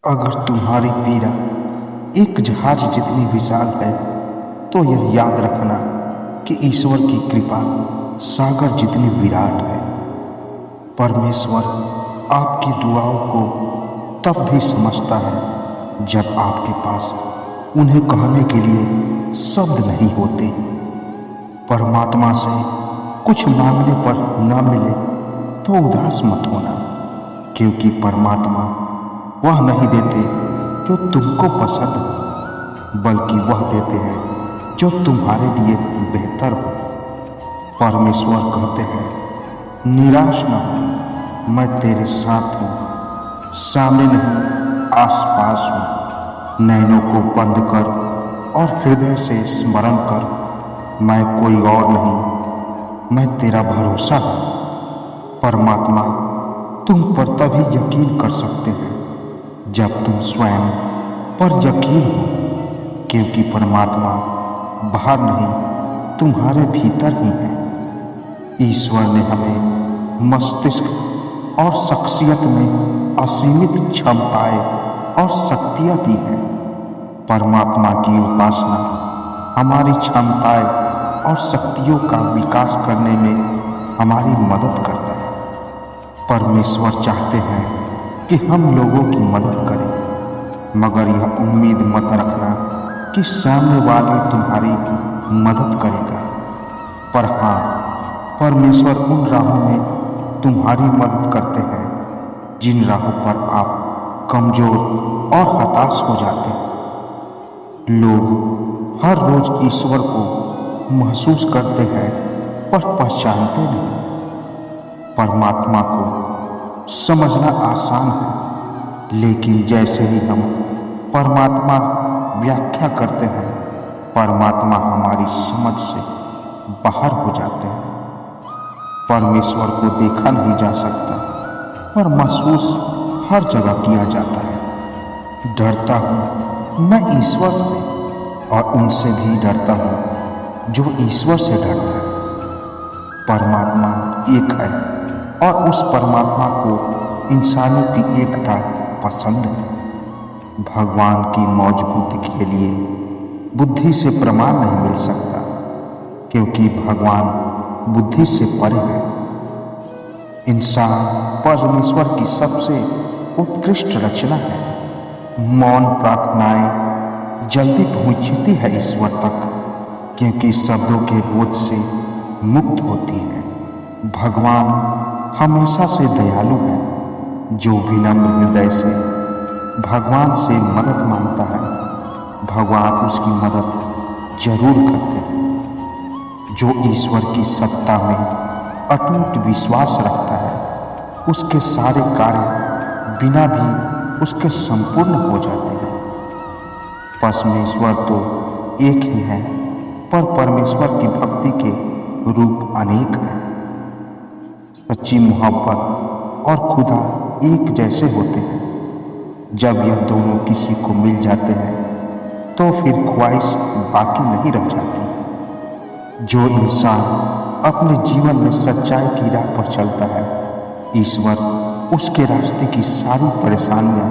अगर तुम्हारी पीड़ा एक जहाज जितनी विशाल है तो यह याद रखना कि ईश्वर की कृपा सागर जितनी विराट है। परमेश्वर आपकी दुआओं को तब भी समझता है जब आपके पास उन्हें कहने के लिए शब्द नहीं होते। परमात्मा से कुछ मांगने पर न मिले तो उदास मत होना, क्योंकि परमात्मा वह नहीं देते जो तुमको पसंद हो, बल्कि वह देते हैं जो तुम्हारे लिए बेहतर हो। परमेश्वर कहते हैं, निराश न हो, मैं तेरे साथ हूँ, सामने नहीं आसपास हूँ। नैनों को बंद कर और हृदय से स्मरण कर, मैं कोई और नहीं, मैं तेरा भरोसा हूँ। परमात्मा तुम पर तभी यकीन कर सकते हैं जब तुम स्वयं पर यकीन हो, क्योंकि परमात्मा बाहर नहीं तुम्हारे भीतर ही है। ईश्वर ने हमें मस्तिष्क और शख्सियत में असीमित क्षमताएं और शक्तियां दी हैं। परमात्मा की उपासना हमारी क्षमताएं और शक्तियों का विकास करने में हमारी मदद करता है। परमेश्वर चाहते हैं कि हम लोगों की मदद करें, मगर यह उम्मीद मत रखना कि सामने वाले तुम्हारी मदद करेगा। पर हाँ, परमेश्वर उन राहों में तुम्हारी मदद करते हैं जिन राहों पर आप कमजोर और हताश हो जाते हैं। लोग हर रोज ईश्वर को महसूस करते हैं पर पहचानते नहीं। परमात्मा को समझना आसान है, लेकिन जैसे ही हम परमात्मा व्याख्या करते हैं, परमात्मा हमारी समझ से बाहर हो जाते हैं। परमेश्वर को देखा नहीं जा सकता, पर महसूस हर जगह किया जाता है। डरता हूँ मैं ईश्वर से, और उनसे भी डरता हूँ जो ईश्वर से डरता है। परमात्मा एक है और उस परमात्मा को इंसानों की एकता पसंद है। भगवान की मौजूदगी के लिए बुद्धि से प्रमाण नहीं मिल सकता, क्योंकि भगवान बुद्धि से परे है। इंसान परमेश्वर की सबसे उत्कृष्ट रचना है। मौन प्रार्थनाएं जल्दी पहुंचती है ईश्वर तक, क्योंकि शब्दों के बोझ से मुक्त होती है। भगवान हमेशा से दयालु है। जो विनम्र हृदय से भगवान से मदद मांगता है, भगवान उसकी मदद जरूर करते हैं। जो ईश्वर की सत्ता में अटूट विश्वास रखता है, उसके सारे कार्य बिना भी उसके संपूर्ण हो जाते हैं। परमेश्वर तो एक ही है, पर परमेश्वर की भक्ति के रूप अनेक हैं। सच्ची मोहब्बत और खुदा एक जैसे होते हैं। जब यह दोनों किसी को मिल जाते हैं तो फिर ख्वाहिश बाकी नहीं रह जाती। जो इंसान अपने जीवन में सच्चाई की राह पर चलता है, ईश्वर उसके रास्ते की सारी परेशानियां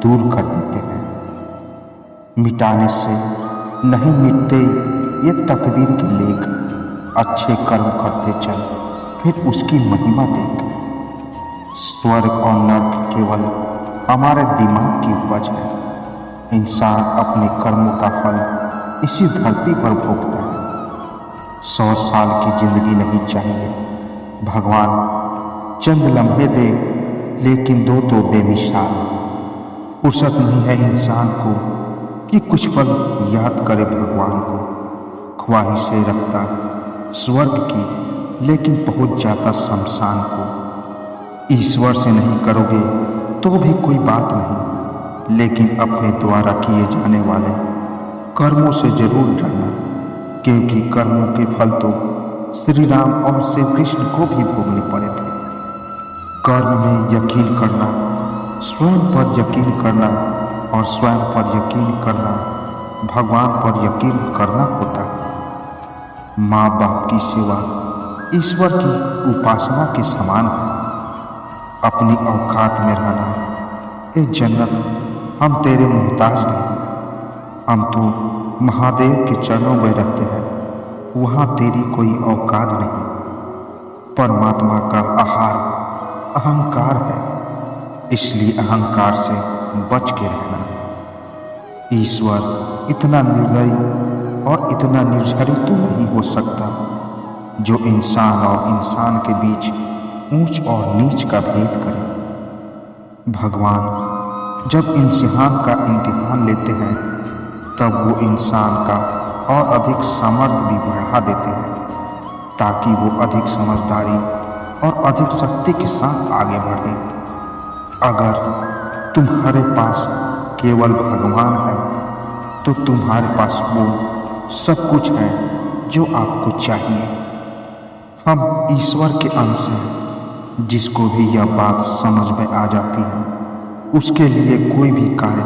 दूर कर देते हैं। मिटाने से नहीं मिटते ये तकदीर के लेख। अच्छे कर्म करते चल, फिर उसकी महिमा देख। स्वर्ग और नर्क केवल हमारे दिमाग की उपज है। इंसान अपने कर्मों का फल इसी धरती पर भोगता है। 100 साल की जिंदगी नहीं चाहिए, भगवान चंद लम्हे दे, लेकिन दो तो बेमिसाल। फुर्सत नहीं है इंसान को कि कुछ पल याद करे भगवान को। ख्वाहिशें रखता स्वर्ग की, लेकिन पहुंच जाता शमशान को। ईश्वर से नहीं करोगे तो भी कोई बात नहीं, लेकिन अपने द्वारा किए जाने वाले कर्मों से जरूर डरना, क्योंकि कर्मों के फल तो श्री राम और श्री कृष्ण को भी भोगने पड़े थे। कर्म में यकीन करना, स्वयं पर यकीन करना, और स्वयं पर यकीन करना भगवान पर यकीन करना होता है। माँ बाप की सेवा ईश्वर की उपासना के समान है। अपनी औकात में रहना ये जन्नत हम तेरे मोहताज नहीं, हम तो महादेव के चरणों में रहते हैं, वहाँ तेरी कोई औकात नहीं। परमात्मा का आहार अहंकार है, इसलिए अहंकार से बच के रहना। ईश्वर इतना निर्दयी और इतना निर्झरी तो नहीं हो सकता जो इंसान और इंसान के बीच ऊंच और नीच का भेद करे। भगवान जब इंसान का इम्तिहान लेते हैं तब वो इंसान का और अधिक सामर्थ्य भी बढ़ा देते हैं ताकि वो अधिक समझदारी और अधिक शक्ति के साथ आगे बढ़े। अगर तुम्हारे पास केवल भगवान है तो तुम्हारे पास वो सब कुछ है जो आपको चाहिए। हम ईश्वर के अंश हैं। जिसको भी यह बात समझ में आ जाती है उसके लिए कोई भी कार्य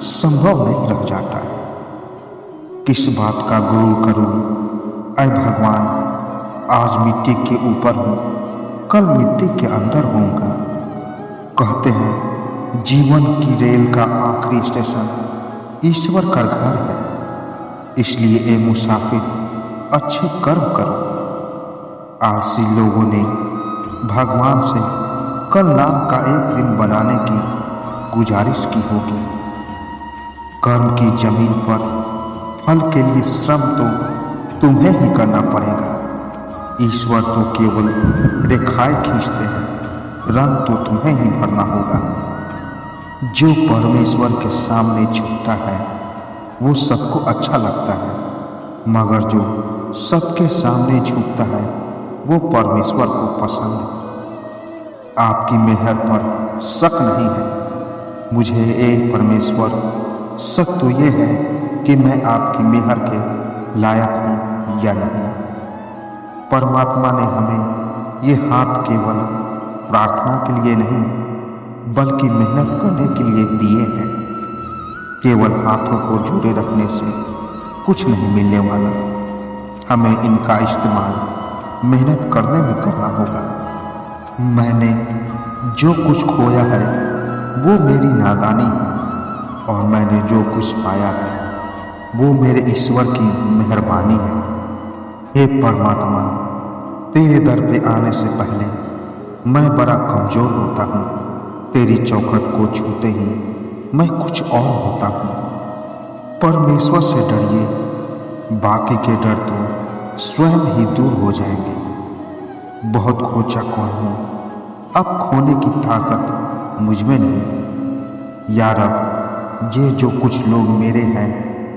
संभव नहीं रह जाता है। किस बात का गुरु करूं? ऐ भगवान, आज मिट्टी के ऊपर हूँ, कल मिट्टी के अंदर होऊंगा। कहते हैं जीवन की रेल का आखिरी स्टेशन ईश्वर का घर है, इसलिए ए मुसाफिर अच्छे कर्म करो। आलसी लोगों ने भगवान से कल नाम का एक दिन बनाने की गुजारिश की होगी। कर्म की जमीन पर फल के लिए श्रम तो तुम्हें ही करना पड़ेगा। ईश्वर तो केवल रेखाएं खींचते हैं, रंग तो तुम्हें ही भरना होगा। जो परमेश्वर के सामने झुकता है वो सबको अच्छा लगता है, मगर जो सबके सामने झुकता है वो परमेश्वर को पसंद है। आपकी मेहर पर शक नहीं है मुझे, ए परमेश्वर। शक तो ये है कि मैं आपकी मेहर के लायक हूँ या नहीं। परमात्मा ने हमें ये हाथ केवल प्रार्थना के लिए नहीं बल्कि मेहनत करने के लिए दिए हैं। केवल हाथों को जोड़े रखने से कुछ नहीं मिलने वाला, हमें इनका इस्तेमाल मेहनत करने में करना होगा। मैंने जो कुछ खोया है वो मेरी नादानी है और मैंने जो कुछ पाया है वो मेरे ईश्वर की मेहरबानी है। हे परमात्मा, तेरे दर पे आने से पहले मैं बड़ा कमज़ोर होता हूँ। तेरी चौखट को छूते ही मैं कुछ और होता हूँ। परमेश्वर से डरिए, बाकी के डर तो स्वयं ही दूर हो जाएंगे। बहुत खो चुका हूँ, अब खोने की ताकत मुझ में नहीं। यार अब ये जो कुछ लोग मेरे हैं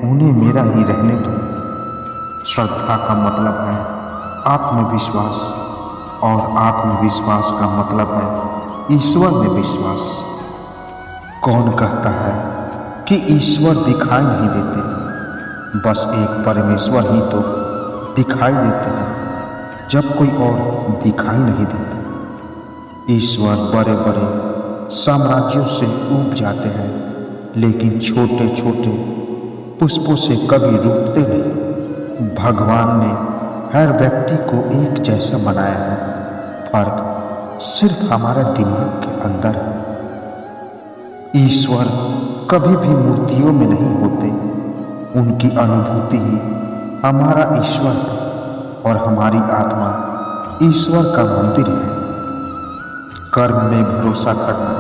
उन्हें मेरा ही रहने दो। श्रद्धा का मतलब है आत्मविश्वास और आत्मविश्वास का मतलब है ईश्वर में विश्वास। कौन कहता है कि ईश्वर दिखाई नहीं देते? बस एक परमेश्वर ही तो दिखाई देते हैं जब कोई और दिखाई नहीं देता। ईश्वर बड़े बड़े साम्राज्यों से ऊब जाते हैं लेकिन छोटे छोटे पुष्पों से कभी रूठते नहीं। भगवान ने हर व्यक्ति को एक जैसा बनाया है, फर्क सिर्फ हमारे दिमाग के अंदर है। ईश्वर कभी भी मूर्तियों में नहीं होते, उनकी अनुभूति ही हमारा ईश्वर है और हमारी आत्मा ईश्वर का मंदिर है। कर्म में भरोसा करना,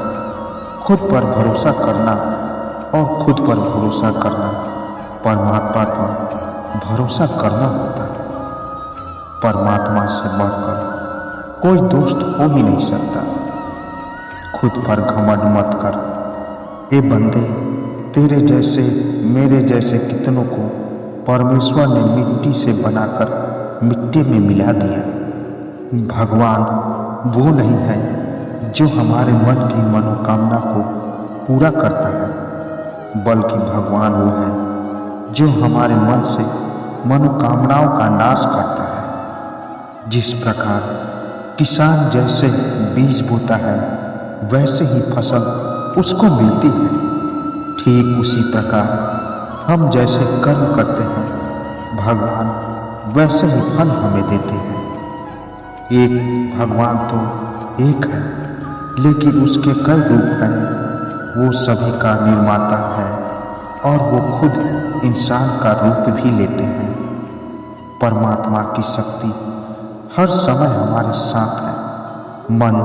खुद पर भरोसा करना और खुद पर भरोसा करना परमात्मा पर भरोसा करना होता है। परमात्मा से बढ़कर कोई दोस्त हो ही नहीं सकता। खुद पर घमंड मत कर। ए बंदे, तेरे जैसे मेरे जैसे कितनों को परमेश्वर ने मिट्टी से बनाकर मिट्टी में मिला दिया। भगवान वो नहीं है जो हमारे मन की मनोकामना को पूरा करता है, बल्कि भगवान वो है जो हमारे मन से मनोकामनाओं का नाश करता है। जिस प्रकार किसान जैसे बीज बोता है वैसे ही फसल उसको मिलती है, ठीक उसी प्रकार हम जैसे कर्म करते हैं भगवान वैसे ही फल हमें देते हैं। एक भगवान तो एक है लेकिन उसके कई रूप हैं। वो सभी का निर्माता है और वो खुद इंसान का रूप भी लेते हैं। परमात्मा की शक्ति हर समय हमारे साथ है। मन,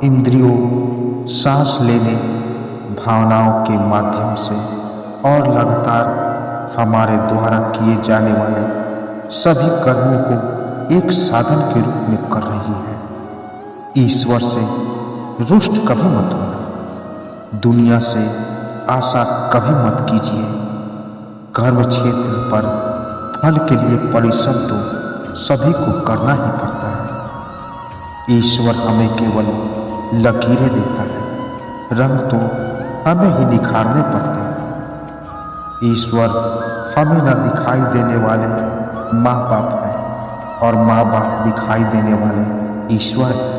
इंद्रियों, सांस लेने, भावनाओं के माध्यम से और लगातार हमारे द्वारा किए जाने वाले सभी कर्मों को एक साधन के रूप में कर रही है। ईश्वर से रुष्ट कभी मत होना। दुनिया से आशा कभी मत कीजिए। कर्म क्षेत्र पर फल के लिए परिश्रम तो सभी को करना ही पड़ता है। ईश्वर हमें केवल लकीरें देता है, रंग तो हमें ही निखारने पड़ते हैं। ईश्वर हमें न दिखाई देने वाले माँ बाप हैं और माँ बाप दिखाई देने वाले ईश्वर हैं।